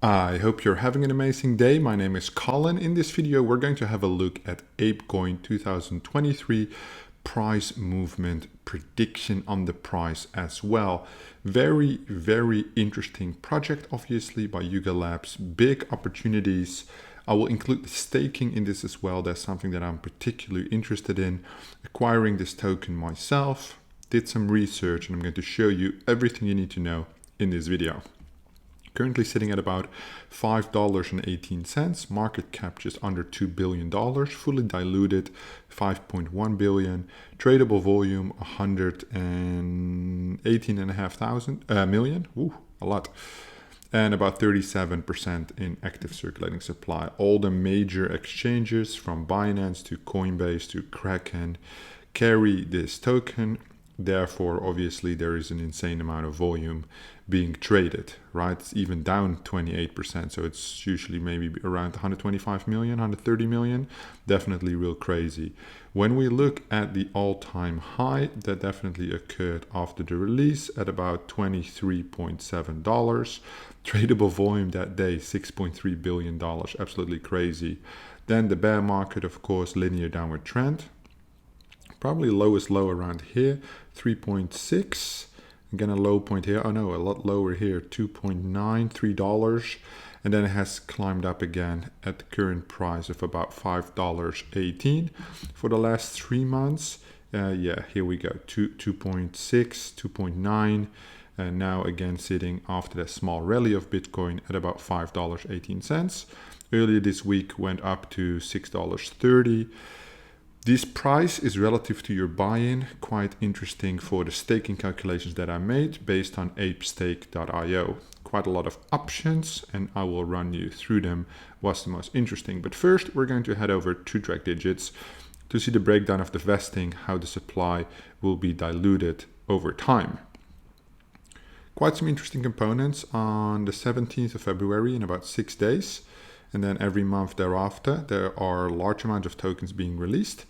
I hope you're having an amazing day. My name is Colin. In this video, we're going to have a look at ApeCoin 2023 price movement prediction on the price as well. Very interesting project, obviously, by Yuga Labs. Big opportunities. I will include the staking in this as well. That's something that I'm particularly interested in. Acquiring this token myself. Did some research and I'm going to show you everything you need to know in this video. Currently sitting at about $5.18, market cap just under $2 billion, fully diluted 5.1 billion, tradable volume 118.5 million, ooh, a lot, and about 37% in active circulating supply. All the major exchanges from Binance to Coinbase to Kraken carry this token. Therefore, obviously, there is an insane amount of volume being traded, right? It's even down 28%. So it's usually maybe around 125 million, 130 million. Definitely real crazy. When we look at the all-time high, that definitely occurred after the release at about $23.7. Tradable volume that day, $6.3 billion. Absolutely crazy. Then the bear market, of course, linear downward trend. Probably lowest low around here, 3.6. Again, a low point here. Oh no, a lot lower here, $2.93. And then it has climbed up again at the current price of about $5.18 for the last 3 months. Yeah, here we go, 2.6, 2.9. And now again sitting after that small rally of Bitcoin at about $5.18. Earlier this week went up to $6.30. This price is relative to your buy-in, quite interesting for the staking calculations that I made based on apestake.io. Quite a lot of options, and I will run you through them, what's the most interesting. But first, we're going to head over to Track Digits to see the breakdown of the vesting, how the supply will be diluted over time. Quite some interesting components on the 17th of February in about 6 days. And then every month thereafter, there are large amounts of tokens being released.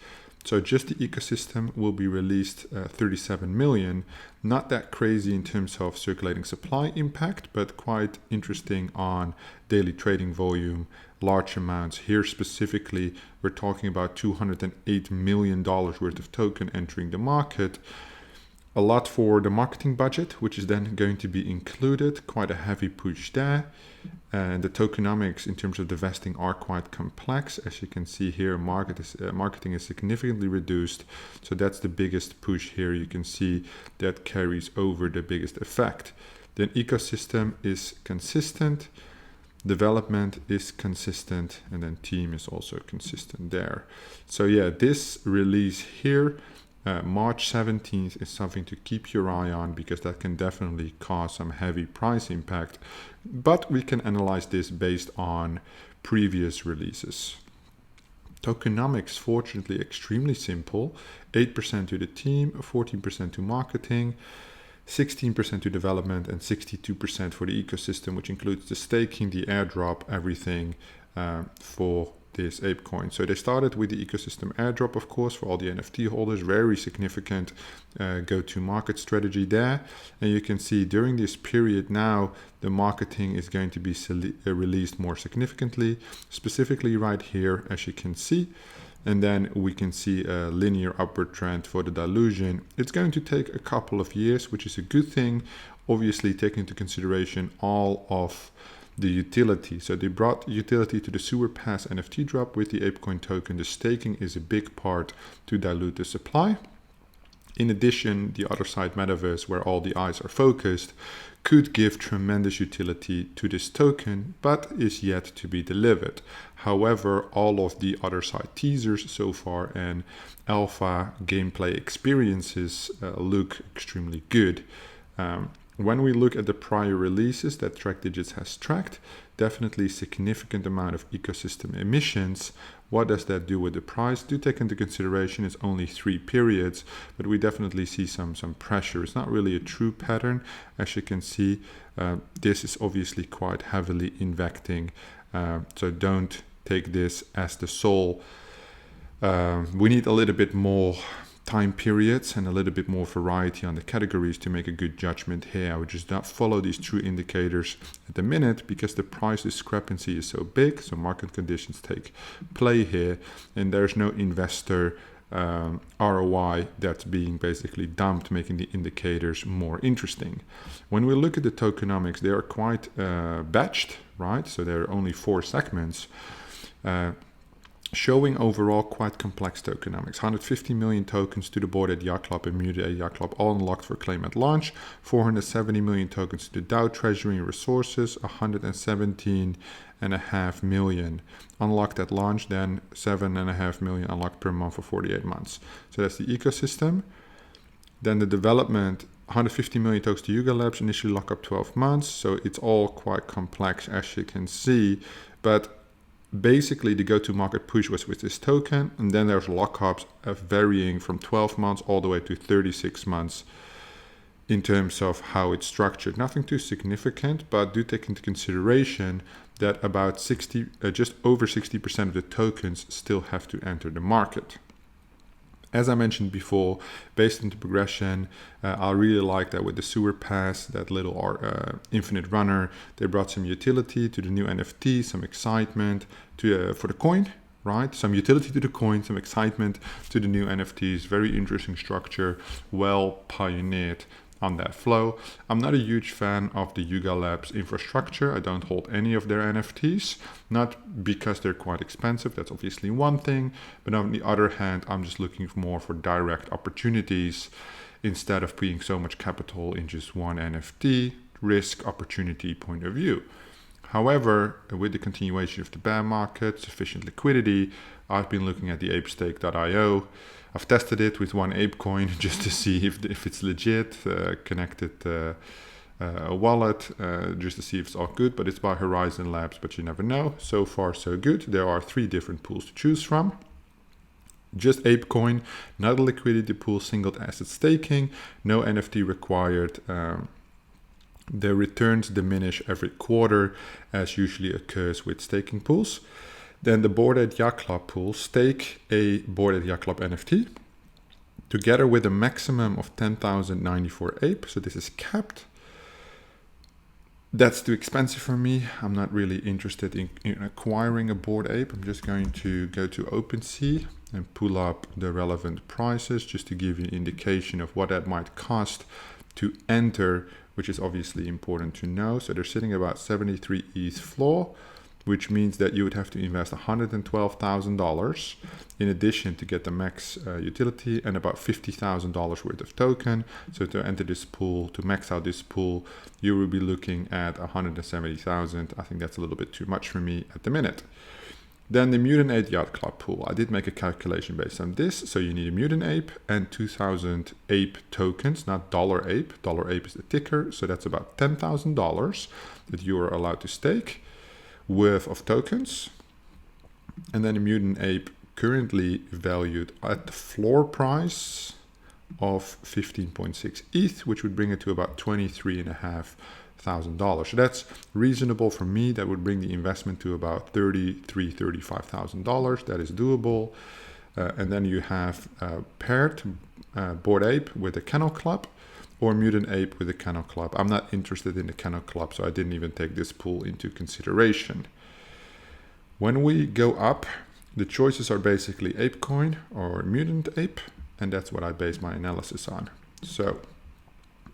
So just the ecosystem will be released 37 million. Not that crazy in terms of circulating supply impact, but quite interesting on daily trading volume, large amounts. Here specifically, we're talking about $208 million worth of token entering the market. A lot for the marketing budget, which is then going to be included, quite a heavy push there. And the tokenomics in terms of the vesting are quite complex. As you can see here, marketing is significantly reduced. So that's the biggest push here. You can see that carries over the biggest effect. Then ecosystem is consistent. Development is consistent. And then team is also consistent there. So yeah, this release here, March 17th is something to keep your eye on because that can definitely cause some heavy price impact. But we can analyze this based on previous releases. Tokenomics, fortunately, extremely simple. 8% to the team, 14% to marketing, 16% to development, and 62% for the ecosystem, which includes the staking, the airdrop, everything for this ApeCoin. So they started with the ecosystem airdrop, of course, for all the NFT holders. Very significant go-to-market strategy there. And you can see during this period now, the marketing is going to be released more significantly, specifically right here, as you can see. And then we can see a linear upward trend for the dilution. It's going to take a couple of years, which is a good thing. Obviously, taking into consideration all of the utility. So they brought utility to the sewer pass NFT drop with the ApeCoin token. The staking is a big part to dilute the supply. In addition, the other side, metaverse, where all the eyes are focused, could give tremendous utility to this token, but is yet to be delivered. However, all of the other side teasers so far and alpha gameplay experiences look extremely good. When we look at the prior releases that Track Digits has tracked, definitely significant amount of ecosystem emissions. What does that do with the price? Do take into consideration it's only 3 periods, but we definitely see some pressure. It's not really a true pattern. As you can see, this is obviously quite heavily investing. So don't take this as the sole. We need a little bit more time periods and a little bit more variety on the categories to make a good judgment here. I would just not follow these true indicators at the minute because the price discrepancy is so big, so market conditions take play here, and there's no investor ROI that's being basically dumped, making the indicators more interesting. When we look at the tokenomics, they are quite batched, right? So there are only 4 segments, showing overall quite complex tokenomics. 150 million tokens to the board at Yacht Club and muted at Yacht Club, all unlocked for claim at launch. 470 million tokens to the DAO Treasury and Resources. 117.5 million unlocked at launch, then 7.5 million unlocked per month for 48 months. So that's the ecosystem. Then the development, 150 million tokens to Yuga Labs, initially lock up 12 months. So it's all quite complex, as you can see. But basically, the go-to-market push was with this token, and then there's lockups varying from 12 months all the way to 36 months in terms of how it's structured. Nothing too significant, but do take into consideration that about just over 60% of the tokens still have to enter the market. As I mentioned before, based on the progression, I really like that with the sewer pass, that little infinite runner, they brought some utility to the new NFT, some excitement for the coin, right? Some utility to the coin, some excitement to the new NFTs. Very interesting structure, well pioneered on that flow. I'm not a huge fan of the Yuga Labs infrastructure. I don't hold any of their NFTs, not because they're quite expensive, that's obviously one thing, but on the other hand, I'm just looking more for direct opportunities instead of putting so much capital in just one NFT, risk opportunity point of view. However, with the continuation of the bear market, sufficient liquidity, I've been looking at the apestake.io. I've tested it with one ApeCoin just to see if it's legit, connected a wallet, just to see if it's all good, but it's by Horizon Labs, but you never know. So far, so good. There are 3 different pools to choose from. Just ApeCoin, not a liquidity pool, single asset staking, no NFT required. The returns diminish every quarter, as usually occurs with staking pools. Then the Bored Ape Yacht Club pool, stake a Bored Ape Yacht Club NFT together with a maximum of 10,094 ape. So this is capped. That's too expensive for me. I'm not really interested in acquiring a Bored Ape. I'm just going to go to OpenSea and pull up the relevant prices just to give you an indication of what that might cost to enter, which is obviously important to know. So they're sitting about 73 ETH floor, which means that you would have to invest $112,000 in addition to get the max utility and about $50,000 worth of token. So to enter this pool, to max out this pool, you will be looking at 170,000. I think that's a little bit too much for me at the minute. Then the Mutant Ape Yacht Club pool. I did make a calculation based on this. So you need a Mutant Ape and 2,000 ape tokens, not Dollar Ape. Dollar Ape is the ticker. So that's about $10,000 that you are allowed to stake worth of tokens. And then the Mutant Ape currently valued at the floor price of 15.6 ETH, which would bring it to about $23,500. So that's reasonable for me. That would bring the investment to about $35,000. That is doable. And then you have paired Bored Ape with a Kennel Club or Mutant Ape with a Kennel Club. I'm not interested in the Kennel Club, so I didn't even take this pool into consideration. When we go up, the choices are basically ApeCoin or Mutant Ape, and that's what I base my analysis on. So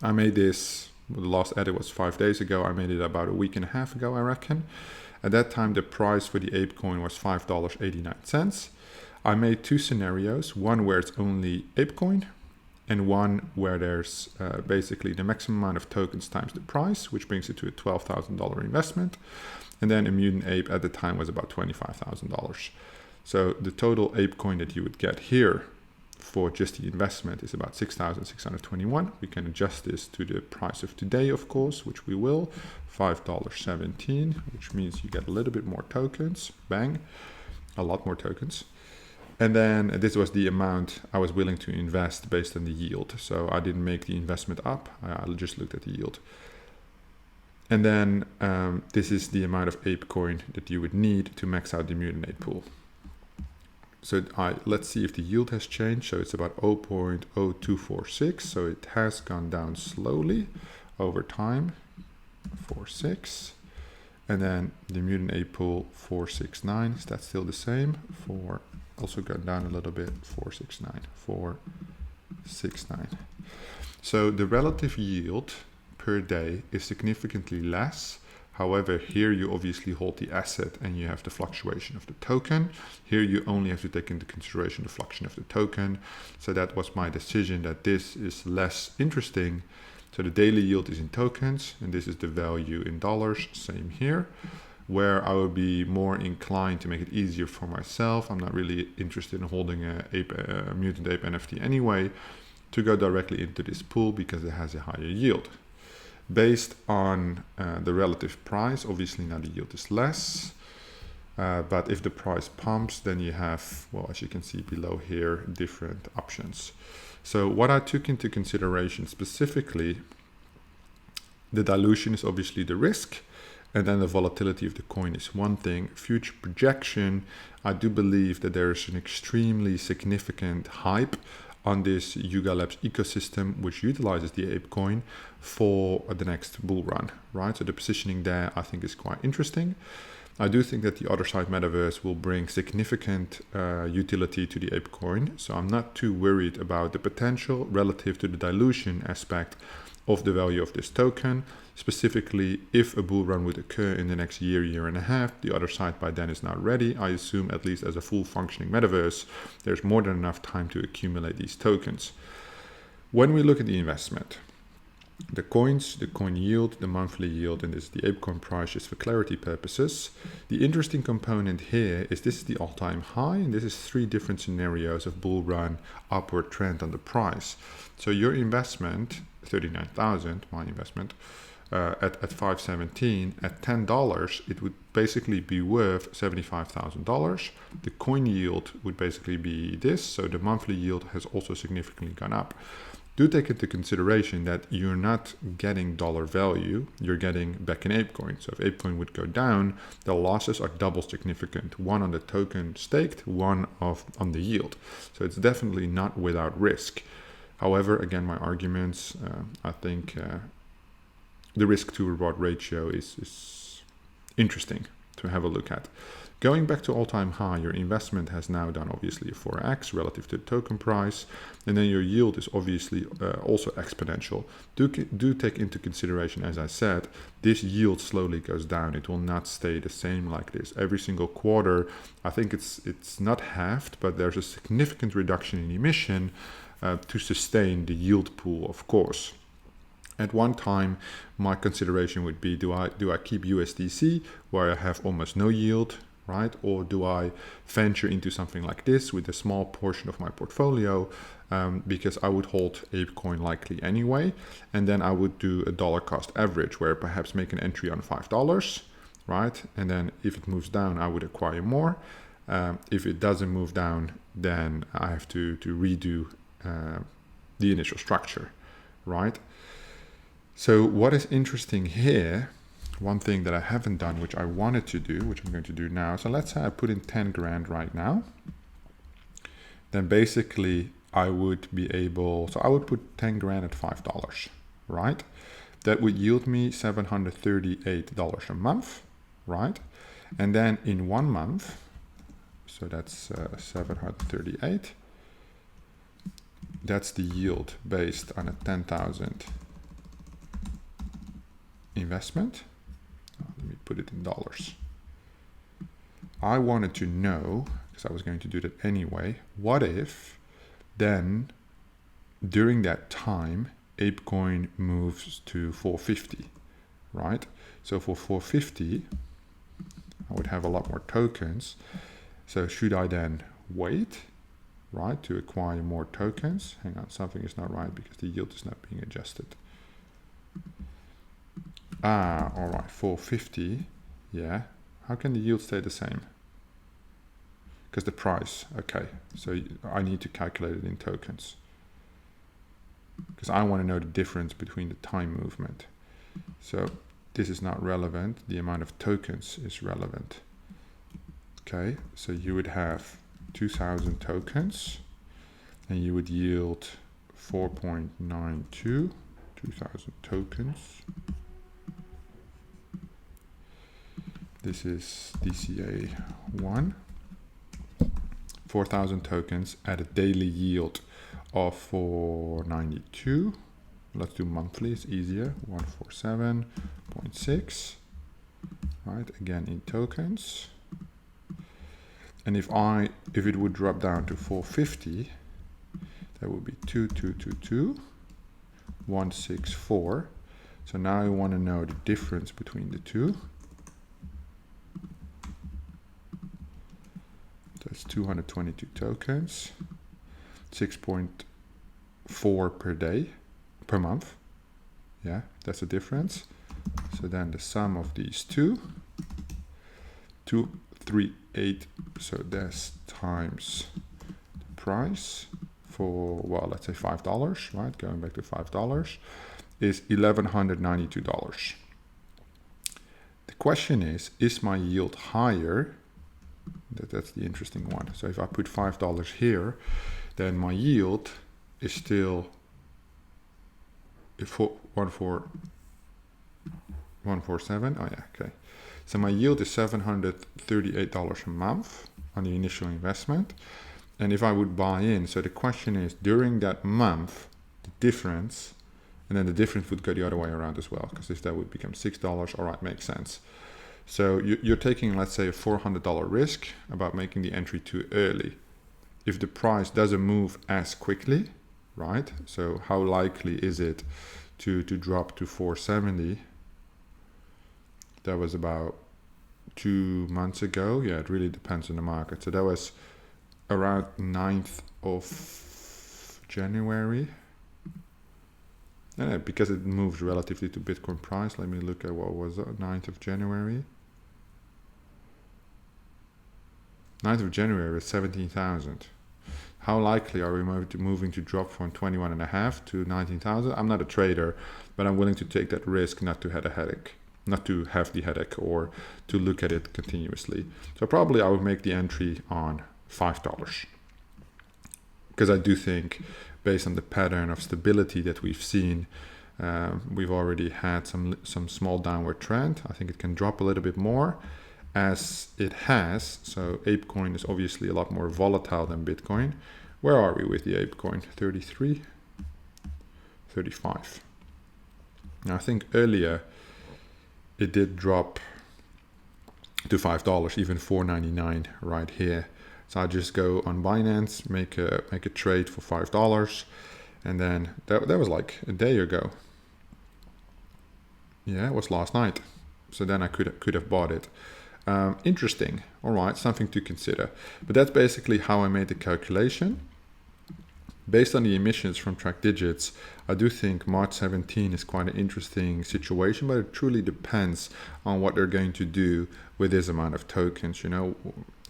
I made this, the last edit was 5 days ago. I made it about a week and a half ago, I reckon. At that time, the price for the ApeCoin was $5.89. I made 2 scenarios, one where it's only ApeCoin, and one where there's basically the maximum amount of tokens times the price, which brings it to a $12,000 investment. And then a Mutant Ape at the time was about $25,000. So the total ApeCoin that you would get here for just the investment is about 6,621. We can adjust this to the price of today, of course, which we will, $5.17, which means you get a little bit more tokens, bang, a lot more tokens. And then this was the amount I was willing to invest based on the yield. So I didn't make the investment up. I just looked at the yield. And then this is the amount of ApeCoin that you would need to max out the Mutant Ape pool. So let's see if the yield has changed. So it's about 0.0246. So it has gone down slowly over time, 46. And then the mutant ape pool 469. Is that still the same? Also gone down a little bit, 469, 469. So the relative yield per day is significantly less. However, here you obviously hold the asset and you have the fluctuation of the token. Here you only have to take into consideration the fluctuation of the token. So that was my decision that this is less interesting. So the daily yield is in tokens, and this is the value in dollars, same here, where I would be more inclined to make it easier for myself. I'm not really interested in holding a mutant ape NFT anyway, to go directly into this pool because it has a higher yield. Based on the relative price, obviously now the yield is less, but if the price pumps, then you have, well, as you can see below here, different options. So what I took into consideration specifically, the dilution is obviously the risk, and then the volatility of the coin is one thing. Future projection, I do believe that there is an extremely significant hype on this Yuga Labs ecosystem, which utilizes the ApeCoin for the next bull run, right? So the positioning there, I think, is quite interesting. I do think that the other side metaverse will bring significant utility to the ApeCoin. So I'm not too worried about the potential relative to the dilution aspect of the value of this token. Specifically, if a bull run would occur in the next year, year and a half, the other side by then is not ready. I assume, at least as a full functioning metaverse, there's more than enough time to accumulate these tokens. When we look at the investment, the coins, the coin yield, the monthly yield, and this is the ApeCoin price, just for clarity purposes. The interesting component here is this is the all-time high, and this is 3 different scenarios of bull run upward trend on the price. So your investment, 39,000, my investment, at 517, at $10, it would basically be worth $75,000. The coin yield would basically be this, so the monthly yield has also significantly gone up. Do take into consideration that you're not getting dollar value, you're getting back in ApeCoin. So if ApeCoin would go down, the losses are double significant. One on the token staked, one on the yield. So it's definitely not without risk. However, again, my arguments, I think the risk to reward ratio is interesting to have a look at. Going back to all-time high, your investment has now done obviously a 4x relative to the token price, and then your yield is obviously also exponential. Do take into consideration, as I said, this yield slowly goes down. It will not stay the same like this. Every single quarter, I think it's not halved, but there's a significant reduction in emission to sustain the yield pool, of course. At one time, my consideration would be, do I keep USDC where I have almost no yield, right? Or do I venture into something like this with a small portion of my portfolio, because I would hold ApeCoin likely anyway, and then I would do a dollar cost average where perhaps make an entry on $5, right? And then if it moves down, I would acquire more. If it doesn't move down, then I have to redo the initial structure, right? So what is interesting here, one thing that I haven't done, which I wanted to do, which I'm going to do now. So let's say I put in 10 grand right now. Then basically I would be able, so I would put 10 grand at $5, right? That would yield me $738 a month, right? And then in 1 month, so that's 738. That's the yield based on a 10,000 investment. Let me put it in dollars. I wanted to know, because I was going to do that anyway, what if then during that time ApeCoin moves to 450, right? So for 450 I would have a lot more tokens. So should I then wait, right, to acquire more tokens? Hang on, something is not right because the yield is not being adjusted. All right, 450, yeah. How can the yield stay the same? Because the price, okay. So I need to calculate it in tokens. Because I want to know the difference between the time movement. So this is not relevant. The amount of tokens is relevant. Okay, so you would have 2,000 tokens, and you would yield 4.92, 2,000 tokens. This is DCA1. 4,000 tokens at a daily yield of 492. Let's do monthly, it's easier. 147.6. Right, again in tokens. And if it would drop down to 450, that would be 2222, 164. So now I want to know the difference between the two. That's 222 tokens, 6.4 per day, per month. Yeah, that's the difference. So then the sum of these two, 238, so that's times the price for, well, let's say $5, right? Going back to $5 is $1,192. The question is my yield higher? That's the interesting one. So if I put $5 here, then my yield is still 147. Oh yeah, okay. So my yield is $738 a month on the initial investment. And if I would buy in, so the question is during that month, the difference, and then the difference would go the other way around as well, because if that would become $6, all right, makes sense. So you're taking, let's say, a $400 risk about making the entry too early. If the price doesn't move as quickly, right? So how likely is it to drop to 470? That was about 2 months ago. Yeah, it really depends on the market. So that was around 9th of January. And because it moves relatively to Bitcoin price, let me look at what was 9th of January. 9th of January is 17,000. How likely are we moving to drop from 21.5 to 19,000? I'm not a trader, but I'm willing to take that risk not to have a headache, not to have the headache or to look at it continuously. So probably I would make the entry on $5, because I do think, based on the pattern of stability that we've seen, we've already had some small downward trend. I think it can drop a little bit more, as it has. So ApeCoin is obviously a lot more volatile than Bitcoin. Where are we with the ApeCoin? 33, 35. Now I think earlier it did drop to $5, even $4.99 right here. So I just go on Binance, make a trade for $5, and then that was like a day ago. Yeah, it was last night. So then I could have bought it. Interesting. All right, something to consider. But that's basically how I made the calculation. Based on the emissions from track digits, I do think March 17 is quite an interesting situation, but it truly depends on what they're going to do with this amount of tokens. You know,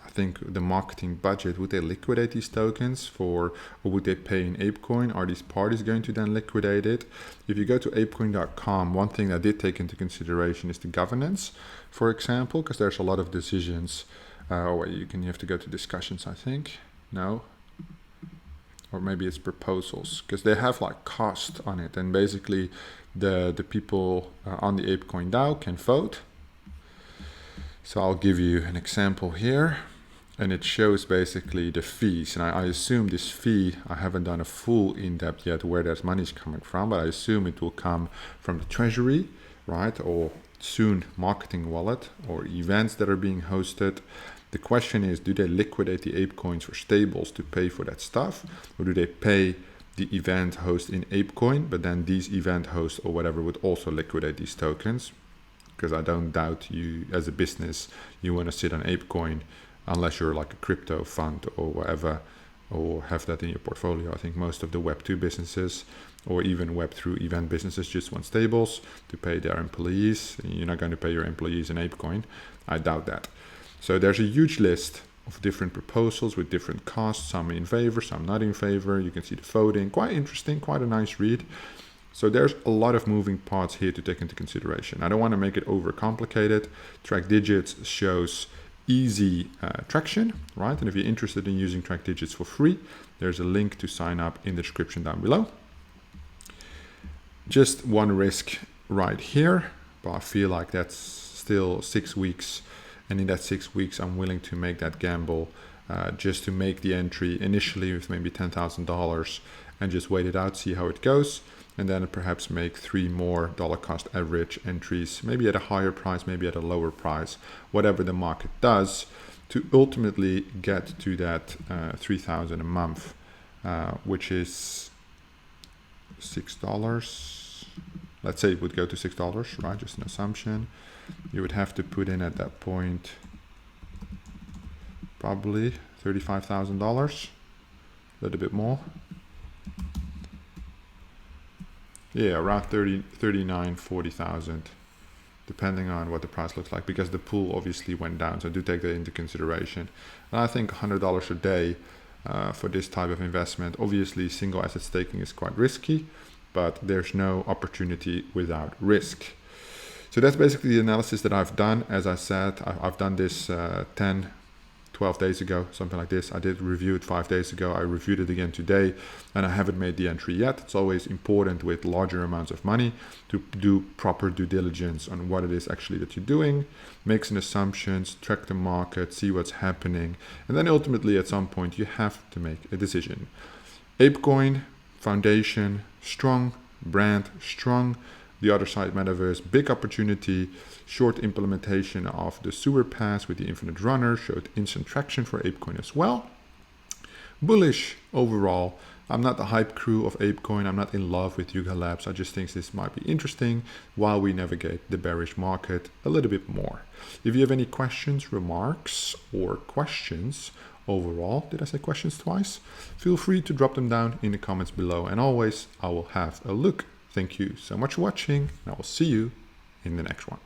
I think the marketing budget, would they liquidate these tokens or would they pay in ApeCoin? Are these parties going to then liquidate it? If you go to apecoin.com, one thing I did take into consideration is the governance, for example, because there's a lot of decisions. You have to go to discussions, I think. No. Or maybe it's proposals, because they have like cost on it, and basically the people on the ApeCoin DAO can vote. So I'll give you an example here, and it shows basically the fees. And I assume this fee, I haven't done a full in-depth yet where that money is coming from, but I assume it will come from the treasury, right? Or soon marketing wallet or events that are being hosted. The question is, do they liquidate the ApeCoins for stables to pay for that stuff? Or do they pay the event host in ApeCoin, but then these event hosts or whatever would also liquidate these tokens? Because I don't doubt you as a business, you want to sit on ApeCoin unless you're like a crypto fund or whatever, or have that in your portfolio. I think most of the Web2 businesses or even Web3 event businesses just want stables to pay their employees. You're not going to pay your employees in ApeCoin. I doubt that. So there's a huge list of different proposals with different costs, some in favor, some not in favor. You can see the voting, quite interesting, quite a nice read. So there's a lot of moving parts here to take into consideration. I don't want to make it overcomplicated. Track digits shows easy traction, right? And if you're interested in using track digits for free, there's a link to sign up in the description down below. Just one risk right here, but I feel like that's still 6 weeks. And in that 6 weeks, I'm willing to make that gamble just to make the entry initially with maybe $10,000 and just wait it out, see how it goes. And then perhaps make 3 more dollar cost average entries, maybe at a higher price, maybe at a lower price, whatever the market does, to ultimately get to that $3,000 a month, which is $6. Let's say it would go to $6, right? Just an assumption. You would have to put in at that point probably $35,000, a little bit more. Yeah, around 39, 40,000, depending on what the price looks like, because the pool obviously went down. So do take that into consideration. And I think $100 a day for this type of investment. Obviously, single asset staking is quite risky, but there's no opportunity without risk. So that's basically the analysis that I've done. As I said, I've done this 12 days ago, something like this. I did review it 5 days ago. I reviewed it again today, and I haven't made the entry yet. It's always important with larger amounts of money to do proper due diligence on what it is actually that you're doing, make some assumptions, track the market, see what's happening, and then ultimately at some point you have to make a decision. ApeCoin Foundation, strong, brand, strong. The other side, metaverse, big opportunity. Short implementation of the sewer pass with the infinite runner showed instant traction for ApeCoin as well. Bullish overall. I'm not the hype crew of ApeCoin. I'm not in love with Yuga Labs. I just think this might be interesting while we navigate the bearish market a little bit more. If you have any questions, remarks, or questions overall, did I say questions twice? Feel free to drop them down in the comments below. And always, I will have a look. Thank you so much for watching, and I will see you in the next one.